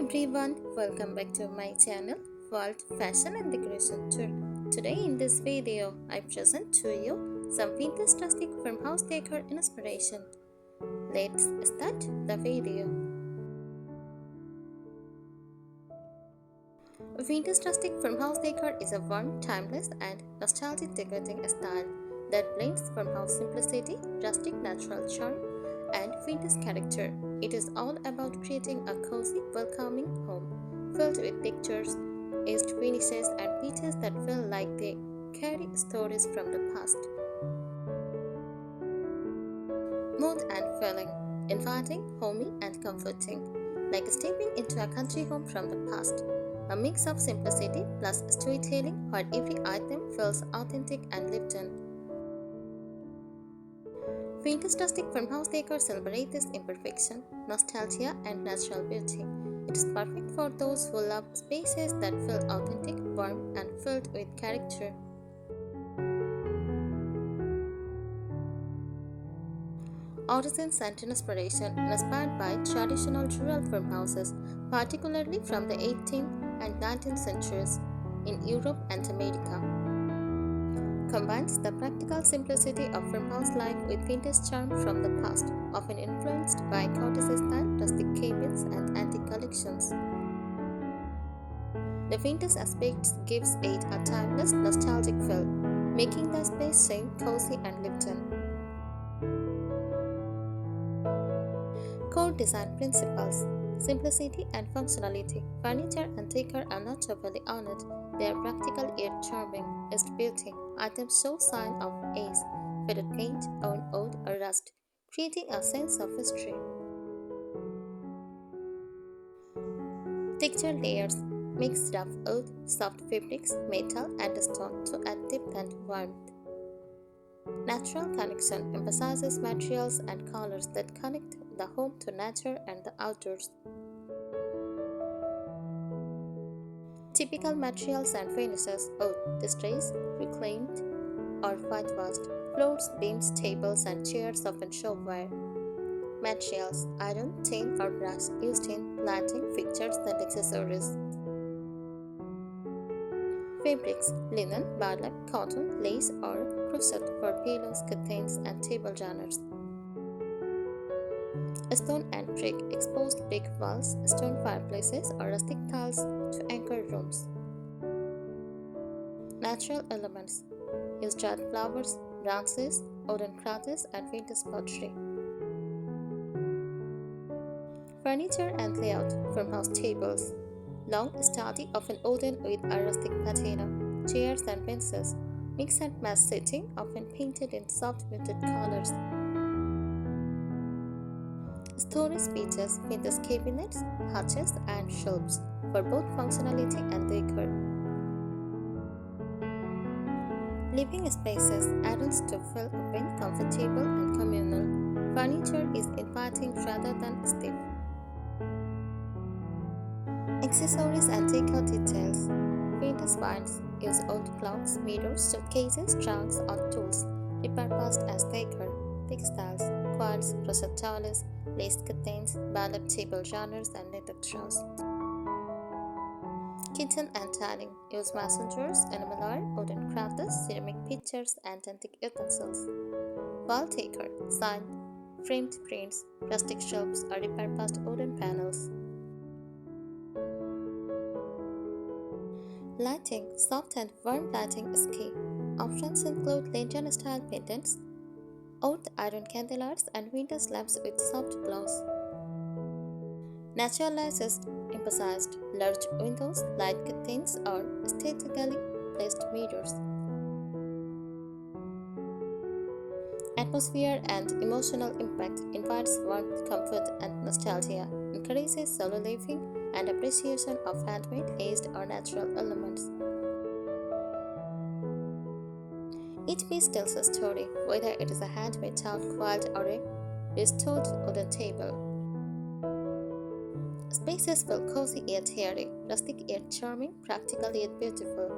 everyone, welcome back to my channel World Fashion and Decoration Tour. Today in this video, I present to you some vintage rustic farmhouse decor inspiration. Let's start the video. Vintage rustic farmhouse decor is a warm, timeless and nostalgic decorating style that blends farmhouse simplicity, rustic natural charm and vintage character. It is all about creating a cozy, welcoming home filled with pictures, aged finishes, and pieces that feel like they carry stories from the past. Mood and feeling inviting, homey, and comforting, like stepping into a country home from the past. A mix of simplicity plus storytelling where every item feels authentic and lived in. Vintage rustic farmhouse decor celebrates this imperfection, nostalgia, and natural beauty. It is perfect for those who love spaces that feel authentic, warm, and filled with character. Origins and inspiration inspired by traditional rural farmhouses, particularly from the 18th and 19th centuries in Europe and America. Combines the practical simplicity of farmhouse life with vintage charm from the past, often influenced by cottage-style rustic cabins and antique collections. The vintage aspect gives it a timeless, nostalgic feel, making the space seem cozy and lived in. Core design principles: simplicity and functionality. Furniture and decor are not overly honored. They are practical yet charming. Aged beauty. Items show sign of age, faded paint, worn old or rust, creating a sense of history. Texture layers. Mix rough wood, soft fabrics, metal, and stone to add depth and warmth. Natural connection emphasizes materials and colors that connect the home to nature and the outdoors. Typical materials and finishes: wood, distressed, reclaimed, or whitewashed. Floors, beams, tables, and chairs often show wear. Materials: iron, tin, or brass, used in lighting, fixtures, and accessories. Fabrics: linen, burlap, cotton, lace, or crochet for pillows, curtains, and table runners. Stone and brick: exposed brick walls, stone fireplaces, or rustic tiles to anchor rooms. Natural elements: used dried flowers, branches, wooden crutches, and vintage pottery. Furniture and layout: farmhouse tables, long, sturdy, often wooden with a rustic patina. Chairs and benches, mix and match seating, often painted in soft muted colors. Storage features: vintage cabinets, hutches, and shelves for both functionality and decor. Living spaces: add-ons to feel open, comfortable, and communal. Furniture is inviting rather than stiff. Accessories and decor details: vintage finds use old clocks, mirrors, suitcases, trunks, or tools repurposed as decor. Textiles: quilts, crochet towels, lace curtains, burlap table runners, and knitted drawers. Kitchen and dining: use mason jars, enamel art, wooden crafts, ceramic pitchers, and antique utensils. Wall decor: sign, framed prints, rustic shelves, or repurposed wooden panels. Lighting: soft and warm lighting is key. Options include lantern-style pendants, old iron candelabras, and vintage lamps with soft glows. Natural light is emphasized: large windows, light curtains, or aesthetically placed mirrors. Atmosphere and emotional impact invites warmth, comfort, and nostalgia, encourages solo living and appreciation of handmade, aged, or natural elements. Each piece tells a story, whether it is a handmade town quilt or a restored wooden table. Spaces feel cozy yet airy, rustic yet charming, practical yet beautiful.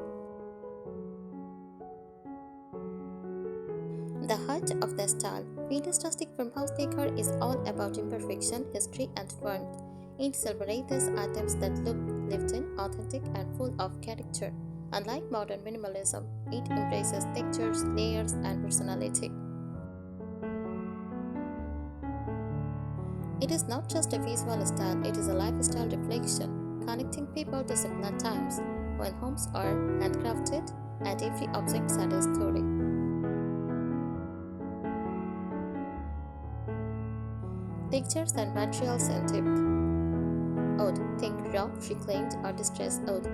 The heart of the style: vintage rustic farmhouse decor is all about imperfection, history, and warmth. It celebrates items that look lived in, authentic, and full of character. Unlike modern minimalism, it embraces textures, layers, and personality. It is not just a visual style, it is a lifestyle reflection, connecting people to simpler times when homes are handcrafted and every object has a story. Textures and materials in depth. Wood, think raw, reclaimed, or distressed wood.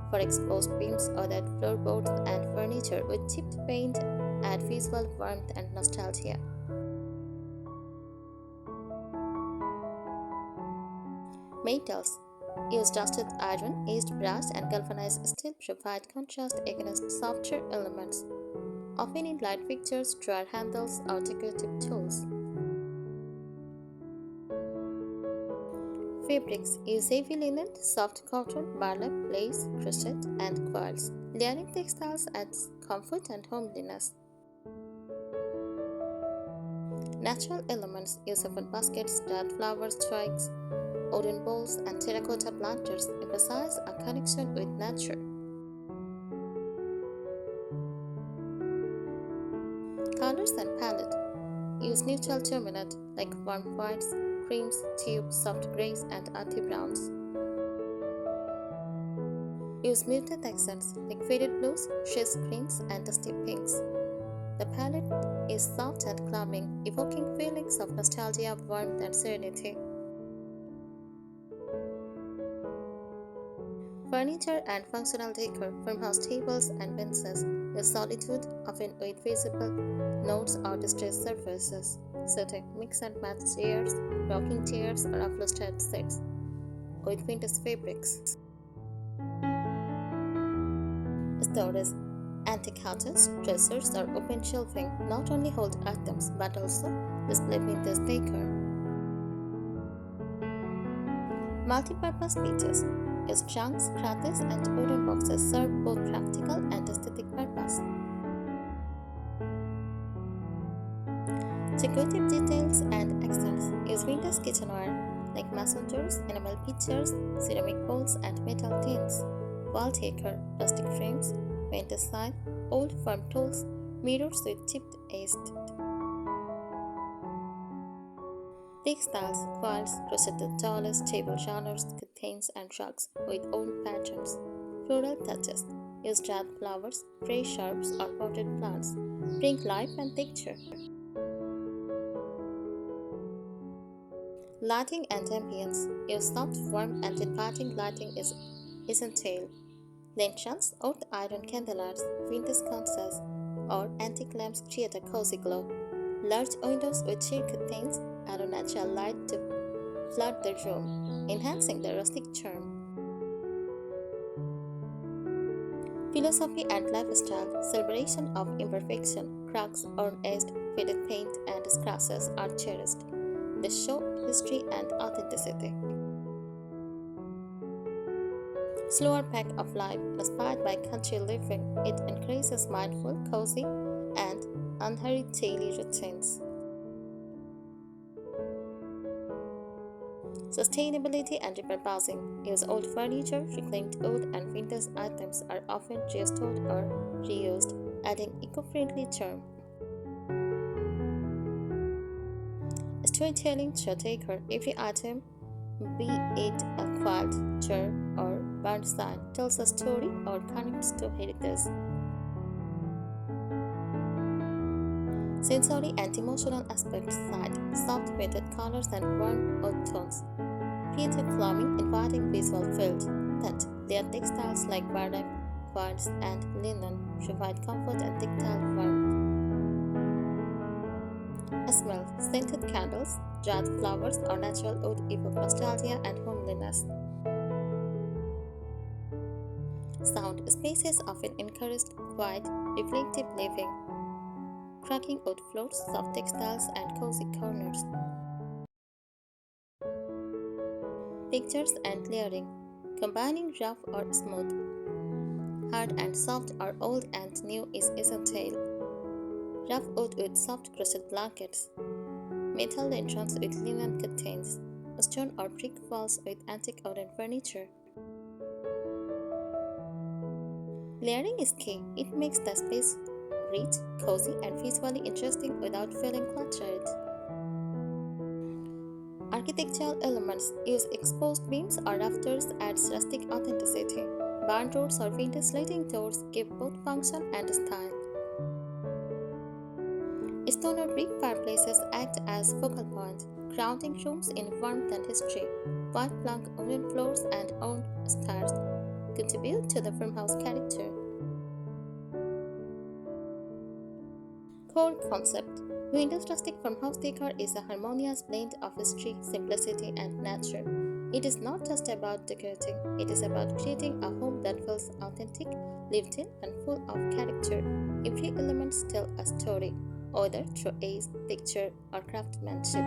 For exposed beams or that floorboards and furniture with chipped paint add visual warmth and nostalgia. Metals. Use dusted iron, aged brass, and galvanized steel provide contrast against softer elements, often in light fixtures, drawer handles, or decorative tools. Fabrics. Use heavy linen, soft cotton, burlap, lace, crochet, and quilts. Layering textiles adds comfort and homeliness. Natural elements. Use of baskets, dried flower strikes, wooden bowls, and terracotta planters emphasize a connection with nature. Colors and palette. Use neutral dominant like warm whites, creams, taupe, soft grays, and earthy browns. Use muted accents like faded blues, shades greens, and dusty pinks. The palette is soft and calming, evoking feelings of nostalgia, warmth, and serenity. Furniture and functional decor, farmhouse tables and benches, use solitude, often with visible notes or distressed surfaces, such mix and match chairs, rocking chairs, or upholstered sets, with vintage fabrics. Storage. Antique couches, dressers, or open shelving not only hold items but also display vintage decor. Multi-purpose pieces. Use trunks, cradles, and wooden boxes serve both practical and aesthetic purpose. Decorative details and accents. Use vintage kitchenware like mason jars, enamel pictures, ceramic bowls, and metal tins. Wall decor, rustic frames, vintage sign, old farm tools, mirrors with chipped edged. Textiles, quilts, crocheted towels, table genres, curtains, and rugs with own patterns. Floral touches. Use dried flowers, fresh herbs, or potted plants. Bring life and texture. Lighting and ambience. Use soft, warm, and inviting lighting is essential. Lanterns, old iron candlelights, vintage concerts, or antique lamps create a cozy glow. Large windows with sheer curtains add a natural light to flood the room, enhancing the rustic charm. Philosophy and lifestyle. Celebration of imperfection, cracks, worn-edged, faded paint, and scratches are cherished. They show history and authenticity. Slower pace of life, inspired by country living, it encourages mindful, cozy, and unhurried daily routines. Sustainability and repurposing. Use old furniture, reclaimed wood, and vintage items are often restored or reused, adding eco-friendly charm. Storytelling through decor. Every item, be it a quilt, chair, or barn sign, tells a story or connects to heritage. Sensory and emotional aspects side. Soft muted colors and warm earth tones create a calming, inviting visual field that their textiles like burlap, quilts, and linen provide comfort and tactile warmth. A smell. Scented candles, dried flowers, or natural wood evoke nostalgia and homeliness. Sound. Spaces often encouraged quiet, reflective living. Cracking wood floors, soft textiles, and cozy corners. Textures and layering. Combining rough or smooth, hard and soft, or old and new is essential. Rough wood with soft crochet blankets. Metal lanterns with linen curtains. stone or brick walls with antique wooden furniture. Layering is key. It makes the space rich, cozy, and visually interesting without feeling cluttered. Architectural elements use exposed beams or rafters adds rustic authenticity. Barn doors or vintage sliding doors give both function and style. Stone or brick fireplaces act as focal point, grounding rooms in warmth and history, while plank wooden floors and owned stars contribute to the farmhouse character. Core concept: Windows Rustic Farmhouse Decor is a harmonious blend of history, simplicity, and nature. It is not just about decorating, it is about creating a home that feels authentic, lived in, and full of character. Every element tells a story, whether through a picture or craftsmanship.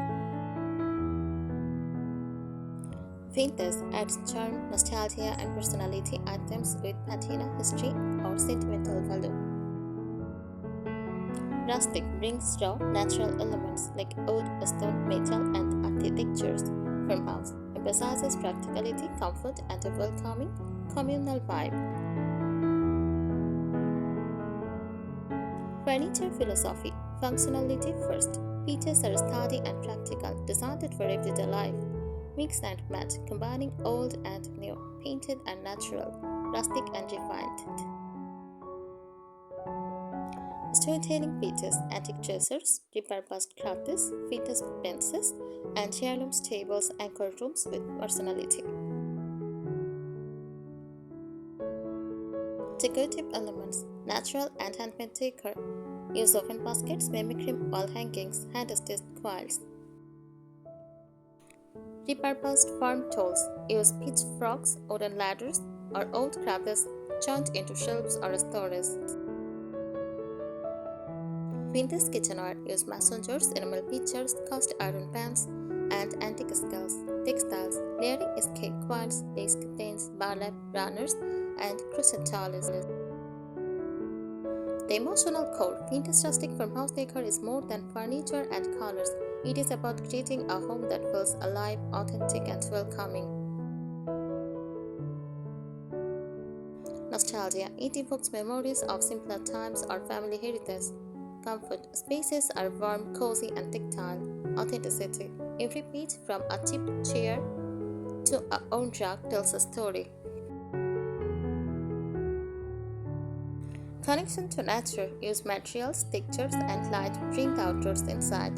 Vintage adds charm, nostalgia, and personality items with patina, history, or sentimental value. Rustic brings raw, natural elements like wood, stone, metal, and architecture's farmhouse emphasizes practicality, comfort, and a welcoming communal vibe. Furniture philosophy: functionality first. Features are sturdy and practical, designed for everyday life. Mix and match, combining old and new, painted and natural, rustic and refined. Storytelling features: antique dressers, repurposed crafts, vintage benches, and heirloom tables anchor rooms with personality. Decorative elements: natural and handmade decor. Use open baskets, mimicry wall hangings, hand-stitched quilts. Repurposed farm tools: use pitchforks, wooden ladders, or old crafts joined into shelves or storage. Vintage kitchenware: use mason jars, enamel pitchers, cast iron pans, and antique skills. Textiles: layering is key: quilts, lace curtains, burlap, runners, and crochet towels. The emotional core: vintage rustic farmhouse decor is more than furniture and colors. It is about creating a home that feels alive, authentic, and welcoming. Nostalgia: it evokes memories of simpler times or family heritage. Comfort: spaces are warm, cozy, and tactile. Authenticity: every page from a cheap chair to a own rug tells a story. Connection to nature: use materials, textures, and light, bring the outdoors inside.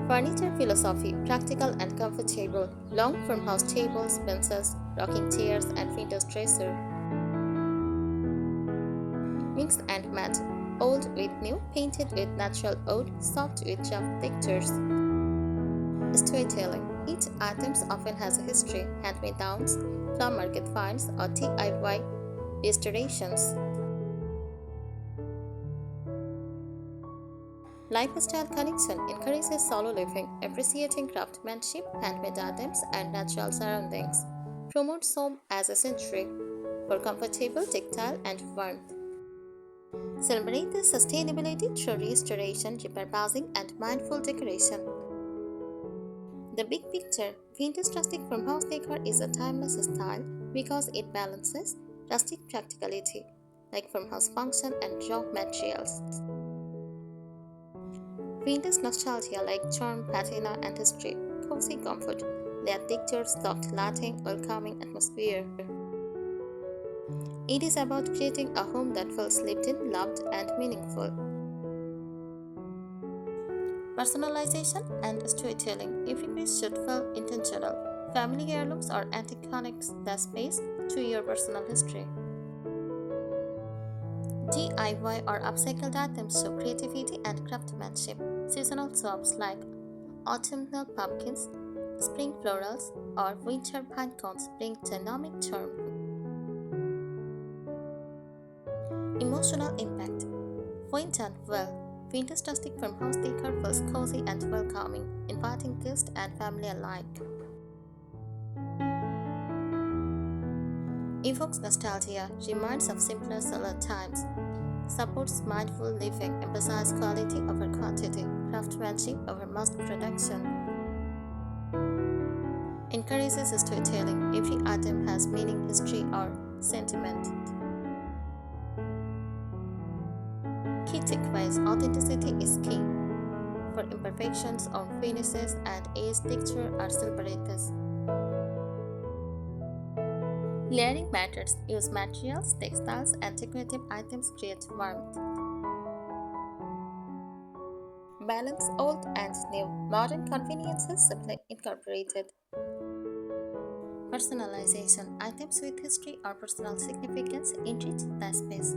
Furniture philosophy: practical and comfortable. Long farmhouse tables, benches, rocking chairs, and vintage dresser. Mix and match: old with new, painted with natural wood, soft with rough textures. Storytelling: each item often has a history, hand-me-downs, farm market finds, or DIY restorations. Lifestyle connection encourages solo living, appreciating craftsmanship, handmade items, and natural surroundings. Promotes home as a sanctuary for comfortable, tactile, and warmth. Celebrate the sustainability through restoration, repurposing, and mindful decoration. The big picture: vintage rustic farmhouse decor is a timeless style because it balances rustic practicality, like farmhouse function and raw materials. Vintage nostalgia like charm, patina, and history. Cozy comfort, layered textures, soft lighting, welcoming atmosphere. It is about creating a home that feels lived in, loved, and meaningful. Personalization and storytelling. Every piece should feel intentional. Family heirlooms or antique connects the space to your personal history. DIY or upcycled items show creativity and craftsmanship. Seasonal swaps like autumnal pumpkins, spring florals, or winter pine cones bring dynamic charm. Emotional impact. When done well, vintage rustic farmhouse decor feels cozy and welcoming, inviting guests and family alike. Evokes nostalgia, reminds of simpler solar times. Supports mindful living, emphasizes quality over quantity, craftsmanship over mass production, encourages storytelling. Every item has meaning, history, or sentiment. Key takeaways: authenticity is key. For imperfections or finishes and age, texture are celebrated. Layering matters. Use materials, textiles, and decorative items create warmth. Balance old and new. Modern conveniences simply incorporated. Personalization. Items with history or personal significance enrich the space.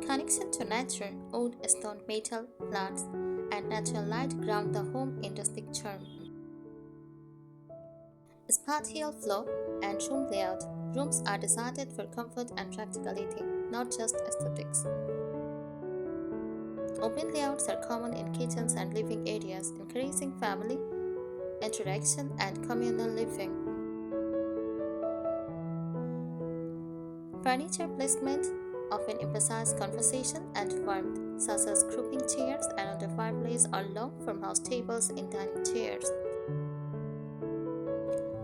Connection to nature. Wood, stone, metal, plants, and natural light ground the home in rustic charm. Spatial flow and room layout. Rooms are designed for comfort and practicality, not just aesthetics. Open layouts are common in kitchens and living areas, encouraging family interaction and communal living. Furniture placement often emphasizes conversation and warmth, such as grouping chairs around the fireplace or long farmhouse tables in dining chairs.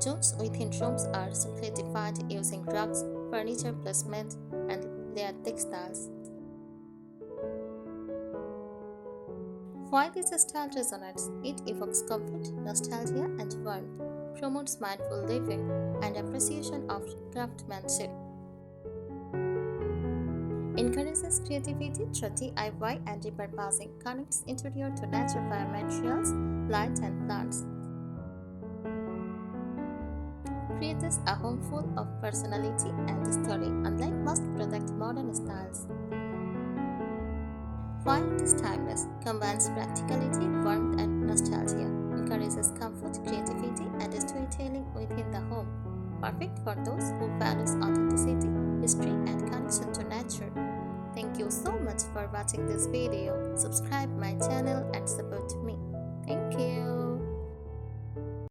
Zones within rooms are simply defined using rugs, furniture placement, and layered textiles. Why this style resonates? It evokes comfort, nostalgia, and warmth, promotes mindful living, and appreciation of craftsmanship, encourages creativity through DIY and repurposing, connects interior to nature via materials, light, and plants, creates a home full of personality and story, unlike most product modern styles. Why it is timeless, combines practicality, warmth, and nostalgia, encourages comfort, creativity, and storytelling within the home. Perfect for those who values authenticity, history, and connection to nature. Thank you so much for watching this video. Subscribe my channel and support me. Thank you.